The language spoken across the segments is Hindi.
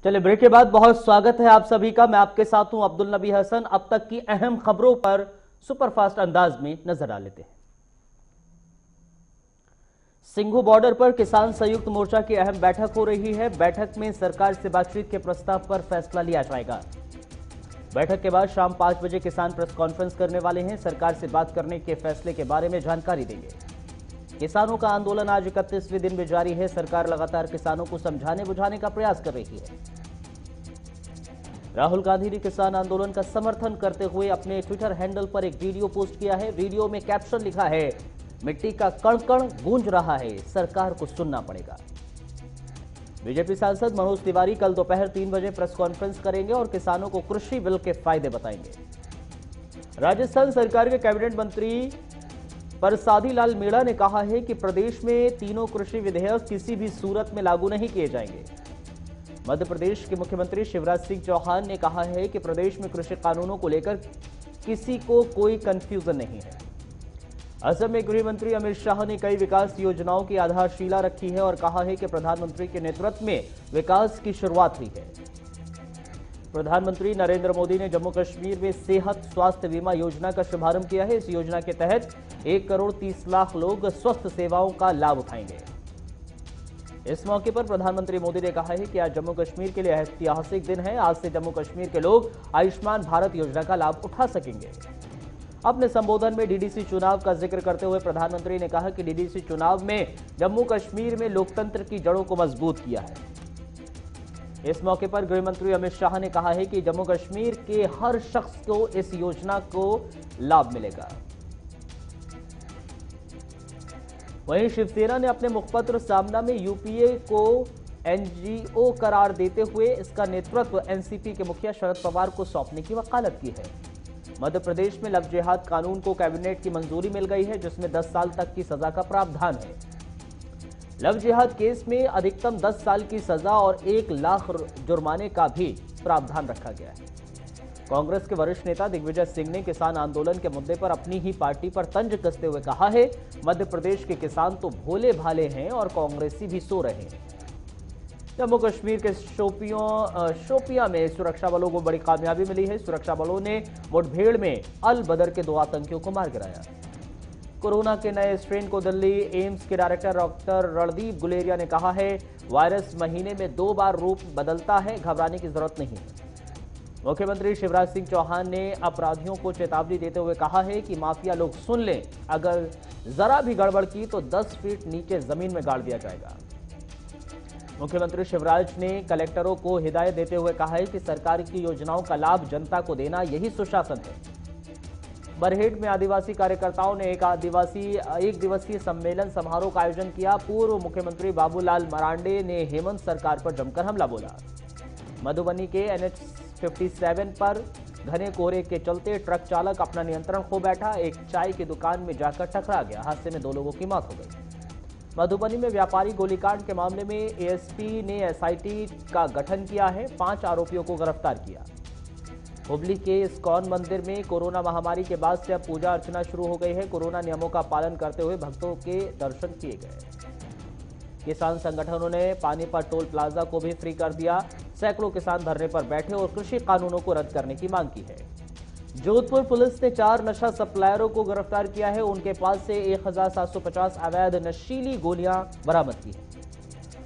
चलिए ब्रेक के बाद बहुत स्वागत है आप सभी का। मैं आपके साथ हूं अब्दुल नबी हसन। अब तक की अहम खबरों पर सुपरफास्ट अंदाज में नजर डाल लेते हैं। सिंघू बॉर्डर पर किसान संयुक्त मोर्चा की अहम बैठक हो रही है। बैठक में सरकार से बातचीत के प्रस्ताव पर फैसला लिया जाएगा। बैठक के बाद शाम 5 बजे किसान प्रेस कॉन्फ्रेंस करने वाले हैं। सरकार से बात करने के फैसले के बारे में जानकारी देंगे। किसानों का आंदोलन आज 31वें दिन भी जारी है। सरकार लगातार किसानों को समझाने बुझाने का प्रयास कर रही है। राहुल गांधी ने किसान आंदोलन का समर्थन करते हुए अपने ट्विटर हैंडल पर एक वीडियो पोस्ट किया है। वीडियो में कैप्शन लिखा है, मिट्टी का कण कण गूंज रहा है, सरकार को सुनना पड़ेगा। बीजेपी सांसद मनोज तिवारी कल दोपहर 3 बजे प्रेस कॉन्फ्रेंस करेंगे और किसानों को कृषि बिल के फायदे बताएंगे। राजस्थान सरकार के कैबिनेट मंत्री परसादी लाल मीणा ने कहा है कि प्रदेश में तीनों कृषि विधेयक किसी भी सूरत में लागू नहीं किए जाएंगे। मध्य प्रदेश के मुख्यमंत्री शिवराज सिंह चौहान ने कहा है कि प्रदेश में कृषि कानूनों को लेकर किसी को कोई कंफ्यूजन नहीं है। असम में गृह मंत्री अमित शाह ने कई विकास योजनाओं की आधारशिला रखी है और कहा है कि प्रधानमंत्री के नेतृत्व में विकास की शुरुआत हुई है। प्रधानमंत्री नरेंद्र मोदी ने जम्मू कश्मीर में सेहत स्वास्थ्य बीमा योजना का शुभारंभ किया है। इस योजना के तहत 1 करोड़ 30 लाख लोग स्वास्थ्य सेवाओं का लाभ उठाएंगे। इस मौके पर प्रधानमंत्री मोदी ने कहा है कि आज जम्मू कश्मीर के लिए ऐतिहासिक दिन है। आज से जम्मू कश्मीर के लोग आयुष्मान भारत योजना का लाभ उठा सकेंगे। अपने संबोधन में डीडीसी चुनाव का जिक्र करते हुए प्रधानमंत्री ने कहा कि डीडीसी चुनाव में जम्मू कश्मीर में लोकतंत्र की जड़ों को मजबूत किया है। इस मौके पर गृह मंत्री अमित शाह ने कहा है कि जम्मू कश्मीर के हर शख्स को इस योजना को लाभ मिलेगा। वहीं शिवसेना ने अपने मुखपत्र सामना में यूपीए को एनजीओ करार देते हुए इसका नेतृत्व एनसीपी के मुखिया शरद पवार को सौंपने की वकालत की है। मध्य प्रदेश में लव जिहाद कानून को कैबिनेट की मंजूरी मिल गई है, जिसमें 10 साल तक की सजा का प्रावधान है। लव जिहाद केस में अधिकतम 10 साल की सजा और 1 लाख जुर्माने का भी प्रावधान रखा गया है। कांग्रेस के वरिष्ठ नेता दिग्विजय सिंह ने किसान आंदोलन के मुद्दे पर अपनी ही पार्टी पर तंज कसते हुए कहा है, मध्य प्रदेश के किसान तो भोले भाले हैं और कांग्रेसी भी सो रहे हैं। जम्मू कश्मीर के शोपियां में सुरक्षा बलों को बड़ी कामयाबी मिली है। सुरक्षा बलों ने मुठभेड़ में अल बदर के 2 आतंकियों को मार गिराया। कोरोना के नए स्ट्रेन को दिल्ली एम्स के डायरेक्टर डॉक्टर रणदीप गुलेरिया ने कहा है, वायरस महीने में 2 बार रूप बदलता है, घबराने की जरूरत नहीं है। मुख्यमंत्री शिवराज सिंह चौहान ने अपराधियों को चेतावनी देते हुए कहा है कि माफिया लोग सुन लें, अगर जरा भी गड़बड़ की तो 10 फीट नीचे जमीन में गाड़ दिया जाएगा। मुख्यमंत्री शिवराज ने कलेक्टरों को हिदायत देते हुए कहा है कि सरकार की योजनाओं का लाभ जनता को देना यही सुशासन है। बरहेट में आदिवासी कार्यकर्ताओं ने एक दिवसीय सम्मेलन समारोह का आयोजन किया। पूर्व मुख्यमंत्री बाबूलाल मरांडे ने हेमंत सरकार पर जमकर हमला बोला। मधुबनी के NH 57 पर घने कोहरे के चलते ट्रक चालक अपना नियंत्रण खो बैठा। एक चाय की दुकान में जाकर टकरा गया। हादसे में 2 लोगों की मौत हो गई। मधुबनी में व्यापारी गोलीकांड के मामले में एएसपी ने एसआईटी का गठन किया है। 5 आरोपियों को गिरफ्तार किया। हुबली के इस्कॉन मंदिर में कोरोना महामारी के बाद से अब पूजा अर्चना शुरू हो गई है। कोरोना नियमों का पालन करते हुए भक्तों के दर्शन किए गए। किसान संगठनों ने पानीपत टोल प्लाजा को भी फ्री कर दिया। सैकड़ों किसान धरने पर बैठे और कृषि कानूनों को रद्द करने की मांग की है। जोधपुर पुलिस ने 4 नशा सप्लायरों को गिरफ्तार किया है। उनके पास से 1750 अवैध नशीली गोलियां बरामद की है।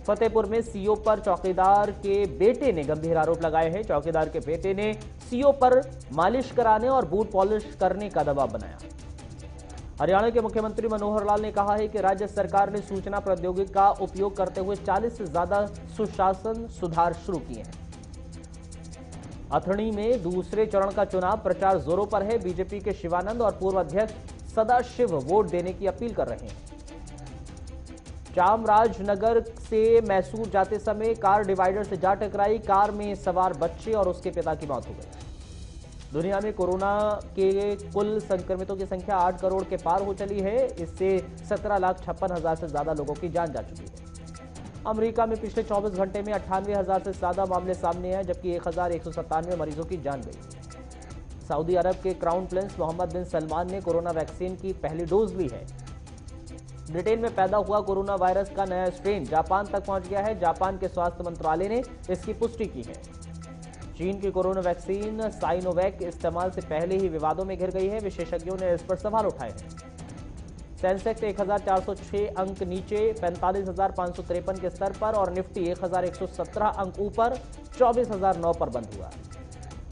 फतेहपुर में सीओ पर चौकीदार के बेटे ने गंभीर आरोप लगाए हैं। चौकीदार के बेटे ने सीओ पर मालिश कराने और बूट पॉलिश करने का दबाव बनाया। हरियाणा के मुख्यमंत्री मनोहर लाल ने कहा है कि राज्य सरकार ने सूचना प्रौद्योगिकी का उपयोग करते हुए 40 से ज्यादा सुशासन सुधार शुरू किए हैं। अथणी में दूसरे चरण का चुनाव प्रचार जोरों पर है। बीजेपी के शिवानंद और पूर्व अध्यक्ष सदाशिव वोट देने की अपील कर रहे हैं। चामराजनगर से मैसूर जाते समय कार डिवाइडर से जा टकराई। कार में सवार बच्चे और उसके पिता की मौत हो गई। दुनिया में कोरोना के कुल संक्रमितों की संख्या 8 करोड़ के पार हो चली है। इससे 17,56,000 से ज्यादा लोगों की जान जा चुकी है। अमेरिका में पिछले 24 घंटे में 98,000 से ज्यादा मामले सामने आए, जबकि 1,197 मरीजों की जान गई। सऊदी अरब के क्राउन प्रिंस मोहम्मद बिन सलमान ने कोरोना वैक्सीन की पहली डोज ली है। ब्रिटेन में पैदा हुआ कोरोना वायरस का नया स्ट्रेन जापान तक पहुंच गया है। जापान के स्वास्थ्य मंत्रालय ने इसकी पुष्टि की है। चीन की कोरोना वैक्सीन साइनोवैक इस्तेमाल से पहले ही विवादों में घिर गई है। विशेषज्ञों ने इस पर सवाल उठाए हैं। सेंसेक्स 1406 अंक नीचे 45,553 के स्तर पर और निफ्टी 1,117 अंक ऊपर 24,009 पर बंद हुआ।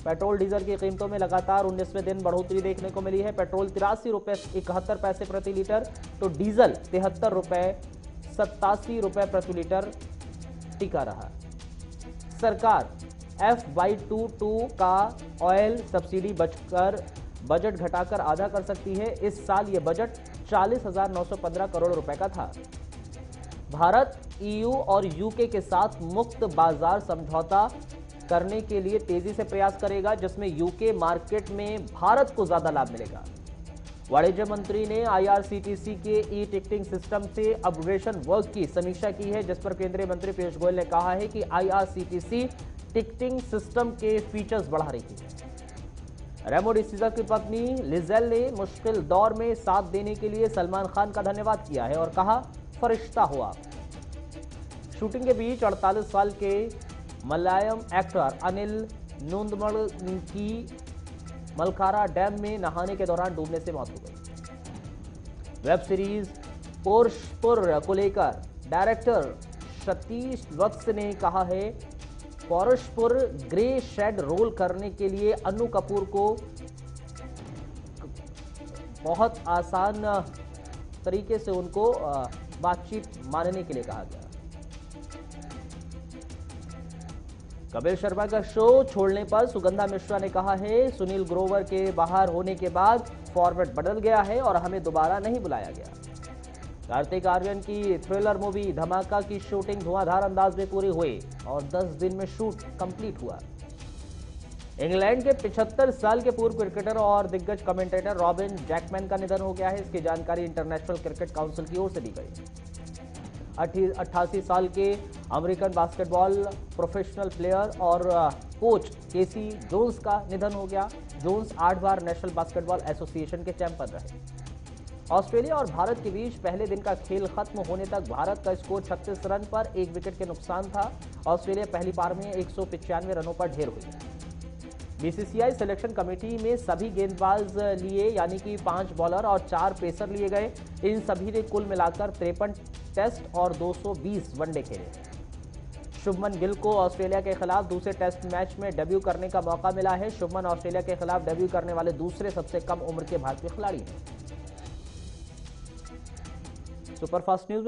पेट्रोल डीजल की कीमतों में लगातार 19वें दिन बढ़ोतरी देखने को मिली है। पेट्रोल 83 रुपये 71 पैसे प्रति लीटर तो डीजल 73 रुपये 87 रुपये प्रति लीटर टिका रहा। सरकार FY22 का ऑयल सब्सिडी बजट घटाकर आधा कर सकती है। इस साल यह बजट 40,915 करोड़ रुपए का था। भारत EU और UK के साथ मुक्त बाजार समझौता करने के लिए तेजी से प्रयास करेगा, जिसमें UK मार्केट में भारत को ज्यादा लाभ मिलेगा। वाणिज्य मंत्री ने IRCTC के ई-टिकटिंग सिस्टम से अपग्रेडेशन वर्क की समीक्षा की है, जिस पर केंद्रीय मंत्री पीयूष गोयल ने कहा है कि IRCTC टिकटिंग सिस्टम के फीचर्स बढ़ा रही है। रेमो डिसूजा की पत्नी लिजेल ने मुश्किल दौर में साथ देने के लिए सलमान खान का धन्यवाद किया है और कहा, फरिश्ता हो आप। शूटिंग के बीच 48 साल के मलयालम एक्टर अनिल नूंदमल की मलकारा डैम में नहाने के दौरान डूबने से मौत हो गई। वेब सीरीज पोरशपुर को लेकर डायरेक्टर सतीश वत्स ने कहा है, पोरशपुर ग्रे शेड रोल करने के लिए अन्नू कपूर को बहुत आसान तरीके से उनको बातचीत मानने के लिए कहा गया। कपिल शर्मा का शो छोड़ने पर सुगंधा मिश्रा ने कहा है, सुनील ग्रोवर के बाहर होने के बाद फॉर्मेट बदल गया है और हमें दोबारा नहीं बुलाया गया। कार्तिक आर्यन की थ्रिलर मूवी धमाका की शूटिंग धुआंधार अंदाज में पूरी हुई और 10 दिन में शूट कंप्लीट हुआ। इंग्लैंड के 75 साल के पूर्व क्रिकेटर और दिग्गज कमेंटेटर रॉबिन जैकमैन का निधन हो गया है। इसकी जानकारी इंटरनेशनल क्रिकेट काउंसिल की ओर से दी गई। 88 साल के अमेरिकन बास्केटबॉल प्रोफेशनल प्लेयर और कोच केसी जोन्स का निधन हो गया। जोन्स 8 बार नेशनल बास्केटबॉल एसोसिएशन के चैंपियन रहे। ऑस्ट्रेलिया और भारत के बीच पहले दिन का खेल खत्म होने तक भारत का स्कोर 36 रन पर 1 विकेट के नुकसान था। ऑस्ट्रेलिया पहली पार में 195 रनों पर ढेर हुई। बीसीसीआई सिलेक्शन कमेटी में सभी गेंदबाज लिए, यानी कि 5 बॉलर और 4 पेसर लिए गए। इन सभी ने कुल मिलाकर 53 टेस्ट और 220 वनडे खेले। शुभमन गिल को ऑस्ट्रेलिया के खिलाफ दूसरे टेस्ट मैच में डेब्यू करने का मौका मिला है। शुभमन ऑस्ट्रेलिया के खिलाफ डेब्यू करने वाले दूसरे सबसे कम उम्र के भारतीय खिलाड़ी हैं। Superfast news